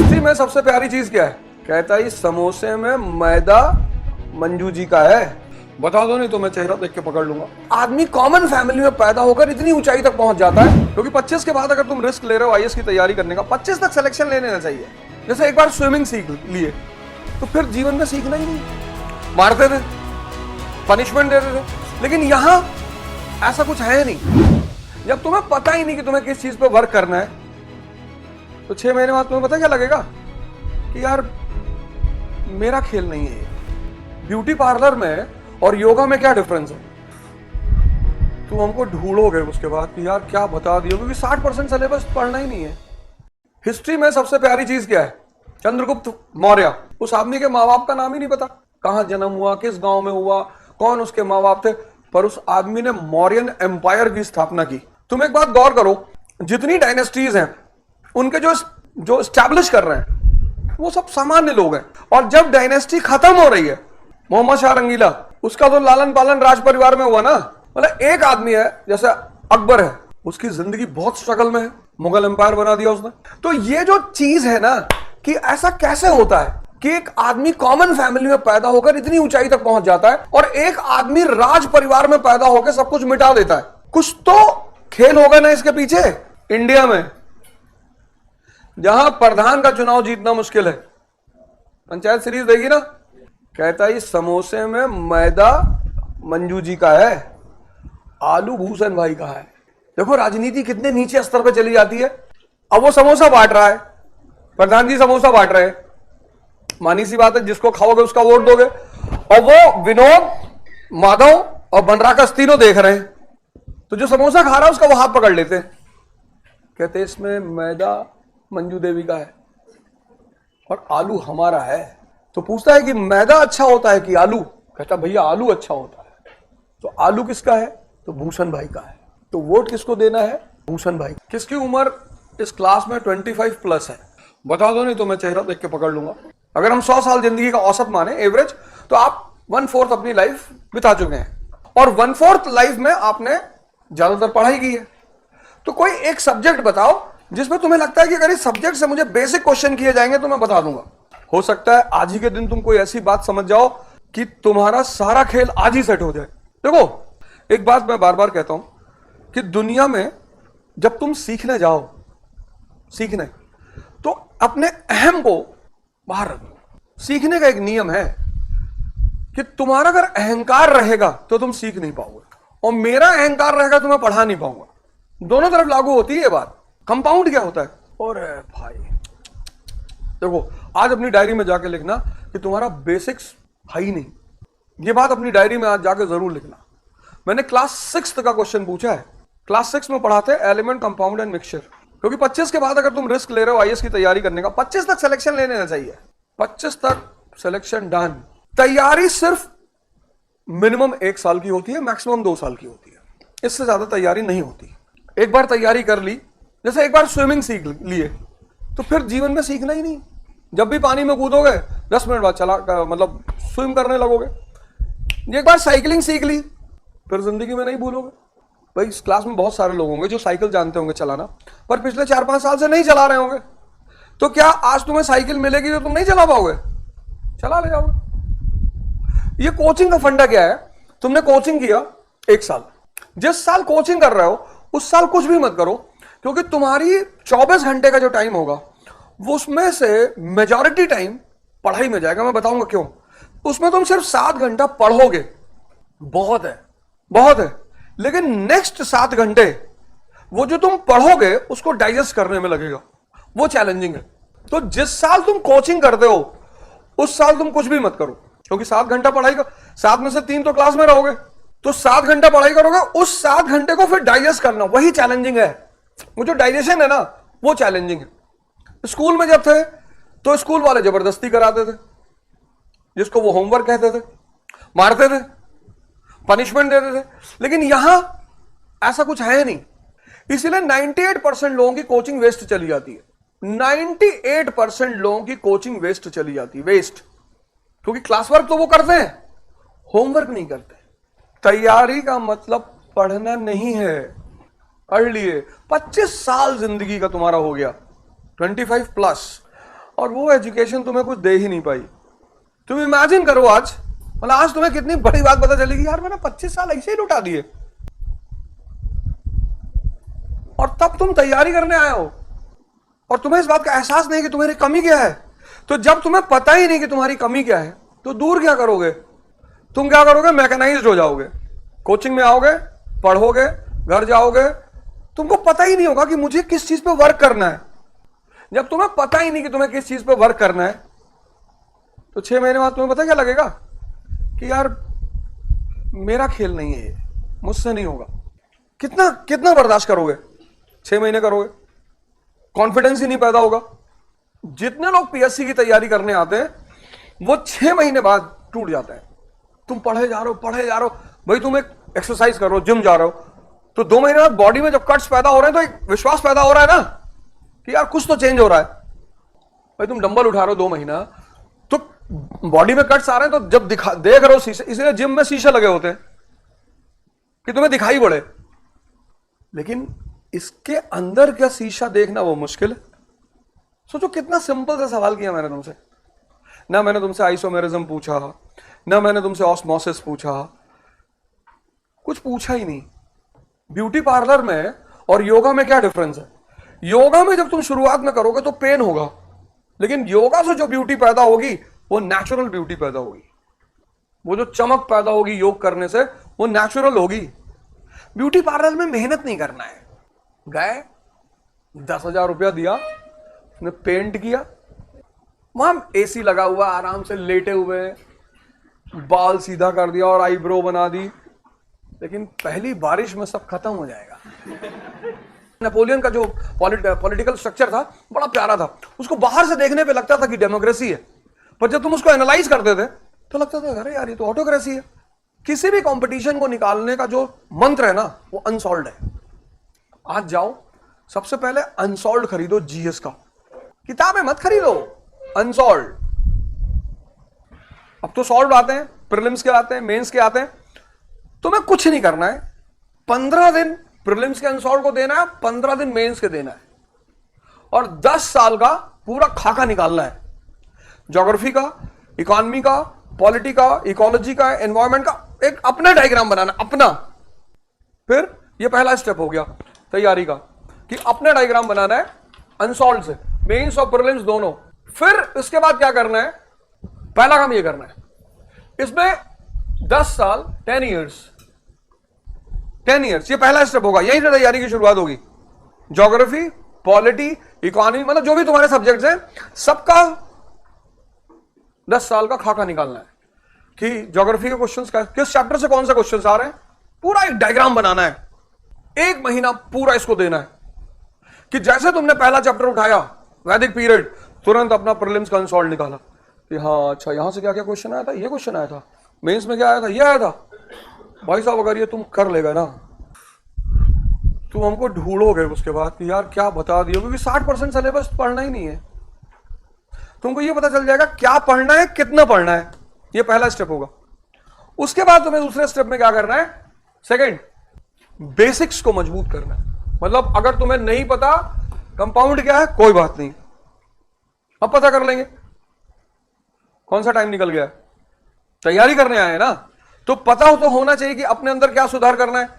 History में सबसे प्यारी चीज क्या है? कहता है समोसे में मैदा मंजू जी का है। बता दो नहीं तो मैं चेहरा देख के पकड़ लूंगा। आदमी कॉमन फैमिली में पैदा होकर इतनी ऊंचाई तक पहुंच जाता है क्योंकि 25 के बाद अगर तुम रिस्क ले रहे हो आईएएस की तैयारी करने का, 25 तक सिलेक्शन ले लेना चाहिए। जैसे एक बार स्विमिंग सीख लिए तो फिर जीवन में सीखना ही नहीं। मारते थे, पनिशमेंट देते थे, लेकिन यहां ऐसा कुछ है नहीं। जब तुम्हें पता ही नहीं कि तुम्हें किस चीज पे वर्क करना है तो 6 महीने बाद तुम्हें पता क्या लगेगा कि यार मेरा खेल नहीं है। ब्यूटी पार्लर में और योगा में क्या डिफरेंस है? तुम हमको ढूंढोगे उसके बाद कि यार क्या बता दिया, क्योंकि 60% सिलेबस पढ़ना ही नहीं है। हिस्ट्री में सबसे प्यारी चीज क्या है? चंद्रगुप्त मौर्य। उस आदमी के माँ बाप का नाम ही नहीं पता, कहां जन्म हुआ, किस गांव में हुआ, कौन उसके माँ बाप थे, पर उस आदमी ने मौर्यन एम्पायर की स्थापना की। तुम एक बात गौर करो, जितनी डायनेस्टीज हैं उनके जो स्टैब्लिश कर रहे हैं वो सब सामान्य लोग हैं। और जब डायनेस्टी खत्म हो रही है, मोहम्मद शाह रंगीला, उसका तो लालन पालन राज परिवार में हुआ ना। मतलब एक आदमी है जैसे अकबर है, उसकी जिंदगी बहुत स्ट्रगल में है, मुगल एम्पायर बना दिया उसने। तो ये जो चीज है ना कि ऐसा कैसे होता है कि एक आदमी कॉमन फैमिली में पैदा होकर इतनी ऊंचाई तक पहुंच जाता है और एक आदमी राज परिवार में पैदा होकर सब कुछ मिटा देता है। कुछ तो खेल होगा ना इसके पीछे। इंडिया में जहां प्रधान का चुनाव जीतना मुश्किल है, पंचायत सीरीज देखी ना, कहता है समोसे में मैदा मंजू जी का है, आलू भूषण भाई का है। देखो राजनीति कितने नीचे स्तर पर चली जाती है। अब वो समोसा बांट रहा है, प्रधान जी समोसा बांट रहे हैं, मानी सी बात है, जिसको खाओगे उसका वोट दोगे। और वो विनोद, माधव और बनराकस तीनों देख रहे हैं, तो जो समोसा खा रहा है उसका वो हाथ पकड़ लेते हैं, कहते इसमें मैदा मंजू देवी का है और आलू हमारा है। तो पूछता है कि मैदा अच्छा होता है कि आलू? कहता भैया आलू अच्छा होता है। तो आलू किसका है? तो भूषण भाई का है। तो वोट किसको देना है? भूषण भाई। किसकी उम्र इस क्लास में 25+ है? बता दो नहीं तो मैं चेहरा देख के पकड़ लूंगा। अगर हम 100 साल जिंदगी का औसत माने, एवरेज, तो आप 1/4 अपनी लाइफ बिता चुके हैं और 1/4 लाइफ में आपने ज्यादातर पढ़ाई की है। तो कोई एक सब्जेक्ट बताओ जिसमें तुम्हें लगता है कि अगर इस सब्जेक्ट से मुझे बेसिक क्वेश्चन किए जाएंगे तो मैं बता दूंगा। हो सकता है आज ही के दिन तुम कोई ऐसी बात समझ जाओ कि तुम्हारा सारा खेल आज ही सेट हो जाए। देखो एक बात मैं बार बार कहता हूं कि दुनिया में जब तुम सीखने जाओ, तो अपने अहम को बाहर रखो। सीखने का एक नियम है कि तुम्हारा अगर अहंकार रहेगा तो तुम सीख नहीं पाओगे, और मेरा अहंकार रहेगा तो मैं पढ़ा नहीं पाऊंगा। दोनों तरफ लागू होती है ये बात। कंपाउंड क्या होता है? और भाई देखो, आज अपनी डायरी में जाके लिखना कि तुम्हारा बेसिक्स है ही नहीं। ये बात अपनी डायरी में आज जाके जरूर लिखना। मैंने क्लास 6 का क्वेश्चन पूछा है। क्लास 6 में पढ़ाते एलिमेंट, कंपाउंड एंड मिक्सचर, क्योंकि 25 के बाद अगर तुम रिस्क ले रहे हो आईएएस की तैयारी करने का, 25 तक सिलेक्शन ले लेना चाहिए। 25 तक सिलेक्शन डन। तैयारी सिर्फ मिनिमम 1 साल की होती है, मैक्सिमम 2 साल की होती है, इससे ज्यादा तैयारी नहीं होती। एक बार तैयारी कर ली, जैसे एक बार स्विमिंग सीख लिए तो फिर जीवन में सीखना ही नहीं। जब भी पानी में कूदोगे 10 मिनट बाद मतलब स्विम करने लगोगे। एक बार साइकिलिंग सीख ली फिर जिंदगी में नहीं भूलोगे। भाई इस क्लास में बहुत सारे लोग होंगे जो साइकिल जानते होंगे चलाना, पर पिछले 4-5 साल से नहीं चला रहे होंगे। तो क्या आज तुम्हें साइकिल मिलेगी तो तुम नहीं चला पाओगे? चला ले जाओगे। ये कोचिंग का फंडा क्या है? तुमने कोचिंग किया 1 साल, जिस साल कोचिंग कर रहे हो उस साल कुछ भी मत करो, क्योंकि तुम्हारी 24 घंटे का जो टाइम होगा वो उसमें से मेजॉरिटी टाइम पढ़ाई में जाएगा। मैं बताऊंगा क्यों। उसमें तुम सिर्फ 7 घंटा पढ़ोगे, बहुत है, लेकिन नेक्स्ट 7 घंटे वो जो तुम पढ़ोगे उसको डाइजेस्ट करने में लगेगा, वो चैलेंजिंग है। तो जिस साल तुम कोचिंग करते हो उस साल तुम कुछ भी मत करो, क्योंकि 7 घंटा पढ़ाई का, 7 में से 3 तो क्लास में रहोगे, तो 7 घंटा पढ़ाई करोगे, उस 7 घंटे को फिर डाइजेस्ट करना, वही चैलेंजिंग है। वो जो डाइजेशन है ना वो चैलेंजिंग है। स्कूल में जब थे तो स्कूल वाले जबरदस्ती कराते थे, जिसको वो होमवर्क कहते थे, मारते थे, पनिशमेंट देते थे, लेकिन यहां ऐसा कुछ है नहीं। इसलिए 98% लोगों की कोचिंग वेस्ट चली जाती है। 98% लोगों की कोचिंग वेस्ट चली जाती है, वेस्ट, क्योंकि क्लास वर्क तो वो करते हैं, होमवर्क नहीं करते। तैयारी का मतलब पढ़ना नहीं है। पढ़ लिए, 25 साल जिंदगी का तुम्हारा हो गया, 25+, और वो एजुकेशन तुम्हें कुछ दे ही नहीं पाई। तुम इमेजिन करो आज, मतलब आज तुम्हें कितनी बड़ी बात पता चलेगी, यार मैंने 25 साल ऐसे ही लुटा दिए, और तब तुम तैयारी करने आए हो और तुम्हें इस बात का एहसास नहीं कि तुम्हारी कमी क्या है। तो जब तुम्हें पता ही नहीं कि तुम्हारी कमी क्या है, तो दूर क्या करोगे? तुम क्या करोगे? मैकेनाइज्ड हो जाओगे, कोचिंग में आओगे, पढ़ोगे, घर जाओगे, तुमको पता ही नहीं होगा कि मुझे किस चीज पे वर्क करना है। जब तुम्हें पता ही नहीं कि तुम्हें किस चीज पे वर्क करना है, तो 6 महीने बाद तुम्हें पता क्या लगेगा कि यार मेरा खेल नहीं है, ये मुझसे नहीं होगा। कितना कितना बर्दाश्त करोगे? 6 महीने करोगे, कॉन्फिडेंस ही नहीं पैदा होगा। जितने लोग पीएससी की तैयारी करने आते हैं वो 6 महीने बाद टूट जाते हैं। तुम पढ़े जा रहे हो भाई, तुम एक एक्सरसाइज कर रहे हो, जिम जा रहे हो, तो 2 महीने बाद बॉडी में जब कट्स पैदा हो रहे हैं तो एक विश्वास पैदा हो रहा है ना कि यार कुछ तो चेंज हो रहा है। भाई तुम डंबल उठा रहे हो 2 महीना, तो बॉडी में कट्स आ रहे हैं, तो जब देख रहे हो शीशे, इसलिए जिम में शीशे लगे होते हैं कि तुम्हें दिखाई पड़े, लेकिन इसके अंदर क्या शीशा देखना वो मुश्किल है। सोचो कितना सिंपल सा सवाल किया मैंने तुमसे। ना मैंने तुमसे आइसोमेरिज्म पूछा, ना मैंने तुमसे ऑस्मोसिस पूछा, कुछ पूछा ही नहीं। ब्यूटी पार्लर में और योगा में क्या डिफरेंस है? योगा में जब तुम शुरुआत में करोगे तो पेन होगा, लेकिन योगा से जो ब्यूटी पैदा होगी वो नेचुरल ब्यूटी पैदा होगी। वो जो चमक पैदा होगी योग करने से वो नेचुरल होगी। ब्यूटी पार्लर में मेहनत नहीं करना है। गए 10,000 रुपया दिया, उसने पेंट किया, वहां एसी लगा हुआ, आराम से लेटे हुए, बाल सीधा कर दिया और आईब्रो बना दी, लेकिन पहली बारिश में सब खत्म हो जाएगा। नेपोलियन का जो पॉलिटिकल स्ट्रक्चर था बड़ा प्यारा था। उसको बाहर से देखने पे लगता था कि डेमोक्रेसी है, पर जब तुम उसको एनालाइज करते थे तो लगता था अरे यार ये तो ऑटोक्रेसी है। किसी भी कंपटीशन को निकालने का जो मंत्र है ना वो अनसॉल्व्ड है। आज जाओ, सबसे पहले अनसॉल्व्ड खरीदो, जीएस का। किताबें मत खरीदो, अनसॉल्व्ड। अब तो सॉल्व आते हैं, प्रीलिम्स के आते हैं, मेंस के आते हैं। तुम्हें कुछ नहीं करना है, 15 दिन प्रीलिम्स के अनसॉल्व को देना है, 15 दिन मेंस के देना है, और 10 साल का पूरा खाका निकालना है। ज्योग्राफी का, इकोनॉमी का, पॉलिटी का, इकोलॉजी का, एनवायरमेंट का एक अपना डायग्राम बनाना, अपना। फिर ये पहला स्टेप हो गया तैयारी का कि अपना डायग्राम बनाना है अनसॉल्व से, मेंस और प्रीलिम्स दोनों। फिर इसके बाद क्या करना है? पहला काम ये करना है, इसमें 10 साल 10 इयर्स, ये पहला स्टेप होगा। यहीं से तैयारी की शुरुआत होगी। ज्योग्राफी, पॉलिटी, इकोनॉमी, मतलब जो भी तुम्हारे सब्जेक्ट्स हैं सबका 10 साल का खाका निकालना है कि ज्योग्राफी के क्वेश्चंस किस चैप्टर से कौन से क्वेश्चंस आ रहे हैं, पूरा एक डायग्राम बनाना है। 1 महीना पूरा इसको देना है कि जैसे तुमने पहला चैप्टर उठाया वैदिक पीरियड, तुरंत अपना प्रीलिम्स का अनसॉल्व निकाला कि हाँ अच्छा यहां से क्या क्या क्वेश्चन आया था, ये क्वेश्चन आया था, मेंस में क्या आया था, ये आया था। भाई साहब अगर ये तुम कर लेगा ना, तुम हमको ढूंढोगे उसके बाद कि यार क्या बता दिया, क्योंकि 60% सिलेबस पढ़ना ही नहीं है। तुमको ये पता चल जाएगा क्या पढ़ना है, कितना पढ़ना है। ये पहला स्टेप होगा। उसके बाद तुम्हें दूसरे स्टेप में क्या करना है? सेकंड, बेसिक्स को मजबूत करना है। मतलब अगर तुम्हें नहीं पता कंपाउंड क्या है, कोई बात नहीं, अब पता कर लेंगे। कौन सा टाइम निकल गया, तैयारी करने आए ना, तो पता हो तो होना चाहिए कि अपने अंदर क्या सुधार करना है।